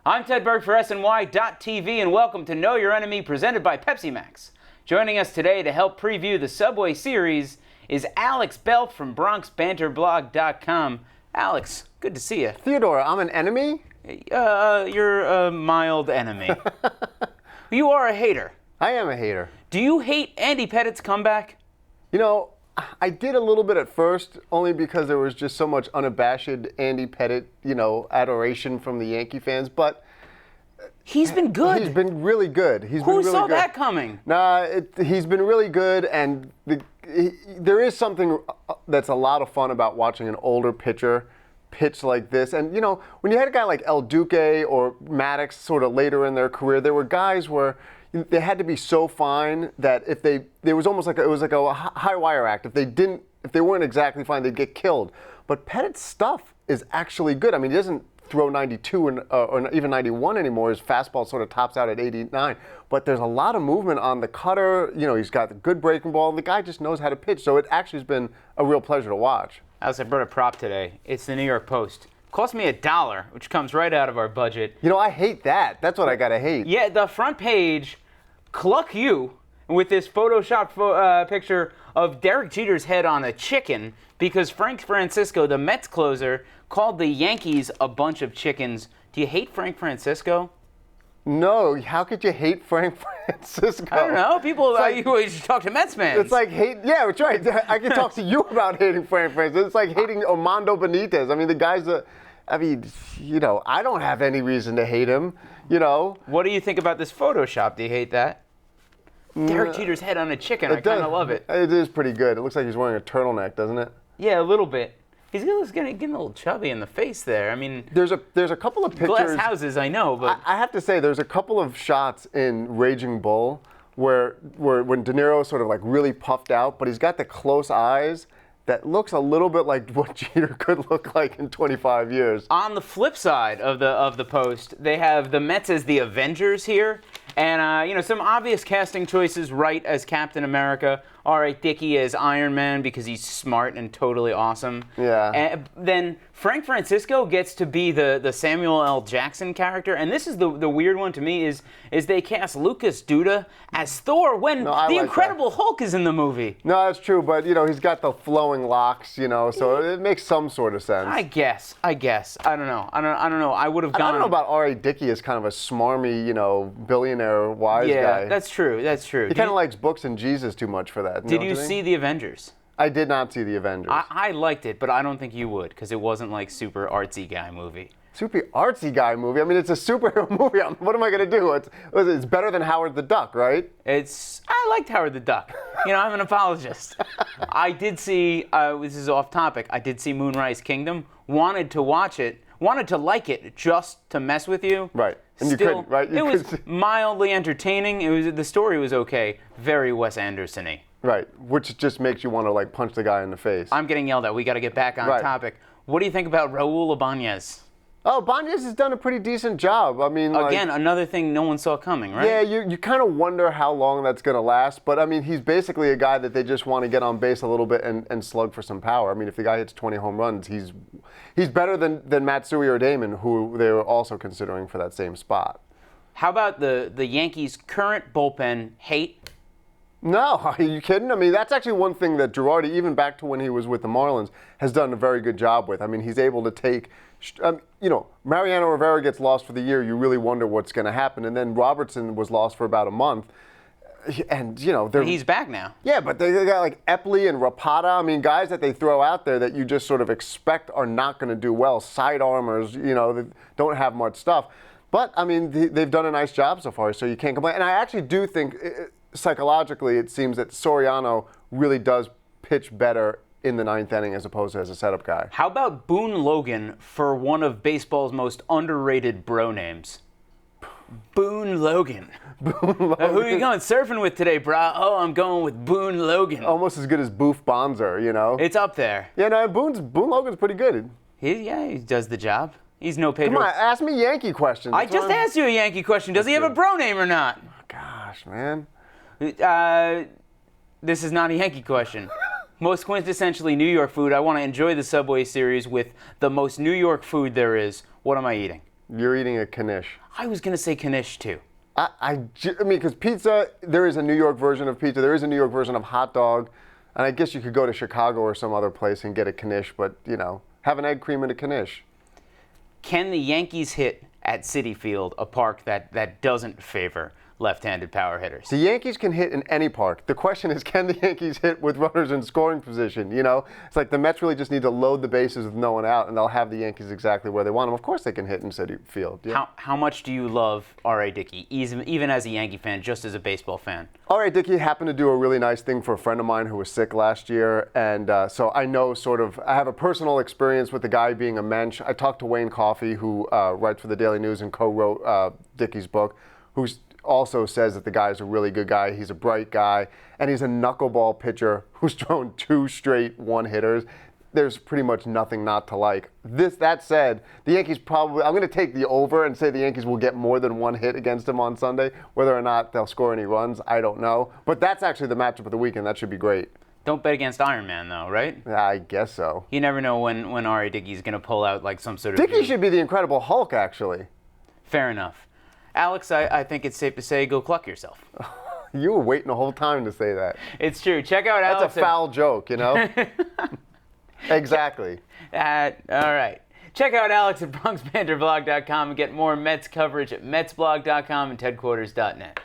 I'm Ted Berg for SNY.TV, and welcome to Know Your Enemy, presented by Pepsi Max. Joining us today to help preview the Subway series is Alex Belth from Bronx, BanterBlog.com. Alex, good to see you. Theodore, I'm an enemy? You're a mild enemy. You are a hater. I am a hater. Do you hate Andy Pettitte's comeback? You know, I did a little bit at first, only because there was just so much unabashed Andy Pettitte, adoration from the Yankee fans, but he's been good. He's been really good. Who saw that coming? He's been really good, and there is something that's a lot of fun about watching an older pitcher pitch like this. And, when you had a guy like El Duque or Maddox sort of later in their career, there were guys where they had to be so fine that it was almost like it was like a high wire act. If they weren't exactly fine, they'd get killed. But Pettitte's stuff is actually good. I mean, he doesn't throw 92 or even 91 anymore. His fastball sort of tops out at 89. But there's a lot of movement on the cutter. He's got the good breaking ball. The guy just knows how to pitch. So it actually has been a real pleasure to watch. Alex, I brought a prop today. It's the New York Post. Cost me $1, which comes right out of our budget. I hate that. That's what I gotta hate. Yeah, the front page, cluck you, with this photoshopped picture of Derek Jeter's head on a chicken because Frank Francisco, the Mets closer, called the Yankees a bunch of chickens. Do you hate Frank Francisco? No, how could you hate Frank Francisco? I don't know. People, you should talk to Mets fans. It's like yeah, that's right. I can talk to you about hating Frank Francisco. It's like hating Armando Benitez. I mean, the guy's I don't have any reason to hate him, What do you think about this Photoshop? Do you hate that? Derek Jeter's head on a chicken. I kind of love it. It is pretty good. It looks like he's wearing a turtleneck, doesn't it? Yeah, a little bit. He's getting a little chubby in the face there. I mean, there's a couple of pictures. Glass houses, I know, but I have to say, there's a couple of shots in Raging Bull where when De Niro sort of like really puffed out, but he's got the close eyes that looks a little bit like what Jeter could look like in 25 years. On the flip side of the Post, they have the Mets as the Avengers here, and some obvious casting choices: Wright as Captain America, R.A. Dickey as Iron Man because he's smart and totally awesome. Yeah. And then Frank Francisco gets to be the Samuel L. Jackson character, and this is the weird one to me is they cast Lucas Duda as Thor when the Incredible Hulk is in the movie. No, that's true, but he's got the flowing locks, so it makes some sort of sense. I guess. I don't know. I would have gone. I don't know about R.A. Dickey as kind of a smarmy, billionaire wise guy. Yeah, that's true. He kind of likes books and Jesus too much for that. Did you see The Avengers? I did not see The Avengers. I liked it, but I don't think you would because it wasn't like super artsy guy movie. Super artsy guy movie? I mean, it's a superhero movie. What am I going to do? It's better than Howard the Duck, right? I liked Howard the Duck. I'm an apologist. I did see, this is off topic, I did see Moonrise Kingdom, wanted to watch it, wanted to like it just to mess with you. Right. And Still, you couldn't, right? It was mildly entertaining. The story was okay. Very Wes Anderson-y. Right, which just makes you want to punch the guy in the face. I'm getting yelled at. We got to get back on topic. What do you think about Raul Ibanez? Oh, Ibanez has done a pretty decent job. I mean, again, another thing no one saw coming, right? Yeah, you kind of wonder how long that's going to last. But I mean, he's basically a guy that they just want to get on base a little bit and slug for some power. I mean, if the guy hits 20 home runs, he's better than Matsui or Damon, who they were also considering for that same spot. How about the Yankees' current bullpen hate? No, are you kidding? I mean, that's actually one thing that Girardi, even back to when he was with the Marlins, has done a very good job with. I mean, he's able to take, Mariano Rivera gets lost for the year. You really wonder what's going to happen. And then Robertson was lost for about a month. And, he's back now. Yeah, but they got like Epley and Rapata. I mean, guys that they throw out there that you just sort of expect are not going to do well. Sidearmers, that don't have much stuff. But, I mean, they've done a nice job so far, so you can't complain. And I actually do think, psychologically, it seems that Soriano really does pitch better in the ninth inning as opposed to as a setup guy. How about Boone Logan for one of baseball's most underrated bro names? Boone Logan. Boone Logan. Who are you going surfing with today, brah? Oh, I'm going with Boone Logan. Almost as good as Boof Bonzer, It's up there. Yeah, no, Boone Logan's pretty good. He does the job. He's no Pedro. Come on, ask me Yankee questions. I just asked you a Yankee question. Does he have a bro name or not? Oh, gosh, man. This is not a Yankee question. Most quintessentially New York food. I want to enjoy the Subway series with the most New York food there is. What am I eating? You're eating a knish. I was going to say knish, too. I mean, because pizza, there is a New York version of pizza. There is a New York version of hot dog. And I guess you could go to Chicago or some other place and get a knish, but, have an egg cream and a knish. Can the Yankees hit at Citi Field, a park that doesn't favor left-handed power hitters? The Yankees can hit in any park. The question is, can the Yankees hit with runners in scoring position? It's like the Mets really just need to load the bases with no one out, and they'll have the Yankees exactly where they want them. Of course they can hit in Citi Field. Yeah. How much do you love R.A. Dickey, even as a Yankee fan, just as a baseball fan? R.A. Dickey happened to do a really nice thing for a friend of mine who was sick last year, and so I know I have a personal experience with the guy being a mensch. I talked to Wayne Coffey, who writes for the Daily News and co-wrote Dickey's book, who's also says that the guy's a really good guy. He's a bright guy, and he's a knuckleball pitcher who's thrown 2 straight one-hitters. There's pretty much nothing not to like. That said, the Yankees I'm going to take the over and say the Yankees will get more than 1 hit against him on Sunday. Whether or not they'll score any runs, I don't know. But that's actually the matchup of the weekend. That should be great. Don't bet against Iron Man, though, right? I guess so. You never know when R.A. Dickey's going to pull out like some sort of... Dickey should be the Incredible Hulk, actually. Fair enough. Alex, I think it's safe to say go cluck yourself. You were waiting the whole time to say that. It's true. Check out Alex. That's a foul joke, Exactly. All right. Check out Alex at BronxBanterBlog.com and get more Mets coverage at MetsBlog.com and TedQuarters.net.